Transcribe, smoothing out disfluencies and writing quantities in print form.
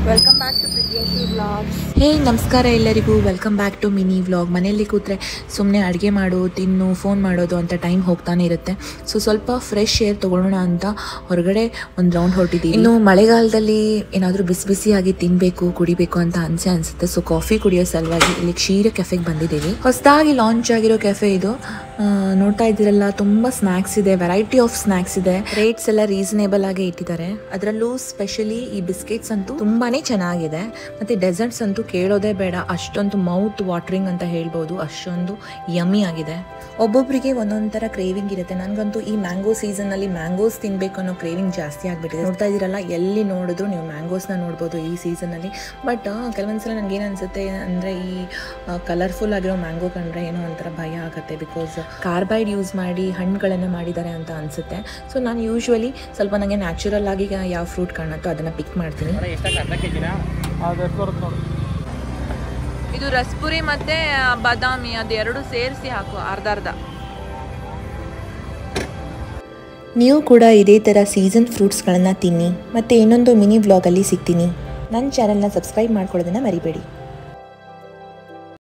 Welcome back to Priyashree vlogs. Hey ನಮಸ್ಕಾರ ಎಲ್ಲರಿಗೂ, welcome back to mini vlog. ಮನೆಯಲ್ಲಿ ಕೂತ್ರೆ ಸುಮ್ಮನೆ ಅಡುಗೆ ಮಾಡು, ತಿನ್ನು, ಫೋನ್ ಮಾಡೋದು ಅಂತ ಟೈಮ್ ಹೋಗ್ತಾನೆ ಇರುತ್ತೆ. ಸೊ ಸ್ವಲ್ಪ ಫ್ರೆಶ್ ಏರ್ ತೊಗೊಳ್ಳೋಣ ಅಂತ ಹೊರಗಡೆ ಒಂದು ರೌಂಡ್ ಹೊರಟಿದ್ದೀವಿ. ಇನ್ನು ಮಳೆಗಾಲದಲ್ಲಿ ಏನಾದರೂ ಬಿಸಿ ಬಿಸಿಯಾಗಿ ತಿನ್ನಬೇಕು, ಕುಡಿಬೇಕು ಅಂತ ಅನಿಸುತ್ತೆ. ಸೊ ಕಾಫಿ ಕುಡಿಯೋ ಸಲುವಾಗಿ ಇಲ್ಲಿ ಕ್ಷೀರ ಕೆಫೆಗೆ ಬಂದಿದ್ದೀವಿ. ಹೊಸದಾಗಿ ಲಾಂಚ್ ಆಗಿರೋ ಕೆಫೆ ಇದು. ನೋಡ್ತಾ ಇದ್ದೀರಲ್ಲ, ತುಂಬ ಸ್ನ್ಯಾಕ್ಸ್ ಇದೆ, ವೆರೈಟಿ ಆಫ್ ಸ್ನ್ಯಾಕ್ಸ್ ಇದೆ. ರೇಟ್ಸ್ ಎಲ್ಲ ರೀಸನೇಬಲ್ ಆಗಿ ಇಟ್ಟಿದ್ದಾರೆ. ಅದರಲ್ಲೂ ಸ್ಪೆಷಲಿ ಈ ಬಿಸ್ಕೆಟ್ಸ್ ಅಂತೂ ತುಂಬಾನೇ ಚೆನ್ನಾಗಿದೆ. ಮತ್ತೆ ಡೆಸರ್ಟ್ಸ್ ಅಂತೂ ಕೇಳೋದೇ ಬೇಡ, ಅಷ್ಟೊಂದು ಮೌತ್ ವಾಟರಿಂಗ್ ಅಂತ ಹೇಳ್ಬೋದು, ಅಷ್ಟೊಂದು ಯಮ್ಮಿ ಆಗಿದೆ. ಒಬ್ಬೊಬ್ಬರಿಗೆ ಒಂದೊಂದು ಥರ ಕ್ರೇವಿಂಗ್ ಇರುತ್ತೆ. ನನಗಂತೂ ಈ ಮ್ಯಾಂಗೋ ಸೀಸನ್ನಲ್ಲಿ ಮ್ಯಾಂಗೋಸ್ ತಿನ್ನಬೇಕು ಅನ್ನೋ ಕ್ರೇವಿಂಗ್ ಜಾಸ್ತಿ ಆಗಿಬಿಟ್ಟಿದೆ. ನೋಡ್ತಾ ಇದ್ದೀರಲ್ಲ, ಎಲ್ಲಿ ನೋಡಿದ್ರು ನೀವು ಮ್ಯಾಂಗೋಸ್ನ ನೋಡ್ಬೋದು ಈ ಸೀಸನಲ್ಲಿ. ಬಟ್ ಕೆಲವೊಂದ್ಸಲ ನನಗೇನು ಅನಿಸುತ್ತೆ ಅಂದರೆ, ಈ ಕಲರ್ಫುಲ್ ಆಗಿರೋ ಮ್ಯಾಂಗೋ ಕಂಡ್ರೆ ಏನೋ ಒಂಥರ ಭಯ ಆಗುತ್ತೆ. ಬಿಕಾಸ್ ಕಾರ್ಬೈಡ್ ಯೂಸ್ ಮಾಡಿ ಹಣ್ಣುಗಳನ್ನು ಮಾಡಿದ್ದಾರೆ ಅಂತ ಅನಿಸುತ್ತೆ. ಸೊ ನಾನು ಯೂಶ್ವಲಿ ಸ್ವಲ್ಪ ನನಗೆ ನ್ಯಾಚುರಲ್ ಆಗಿ ಯಾವ ಫ್ರೂಟ್ ಕಾಣುತ್ತೋ ಅದನ್ನು ಪಿಕ್ ಮಾಡ್ತೀನಿ. ಇದು ರಸ್ಪುರಿ ಮತ್ತೆ ಬಾದಾಮಿ ಅದೆರಡು ಸೇರಿಸಿ ಹಾಕು, ಅರ್ಧ. ನೀವು ಕೂಡ ಇದೇ ಥರ ಸೀಸನ್ ಫ್ರೂಟ್ಸ್ಗಳನ್ನು ತಿನ್ನಿ. ಮತ್ತು ಇನ್ನೊಂದು ಮಿನಿ ವ್ಲಾಗಲ್ಲಿ ಸಿಗ್ತೀನಿ. ನನ್ನ ಚಾನಲ್ನ ಸಬ್ಸ್ಕ್ರೈಬ್ ಮಾಡ್ಕೊಳ್ಳೋದನ್ನು ಮರಿಬೇಡಿ.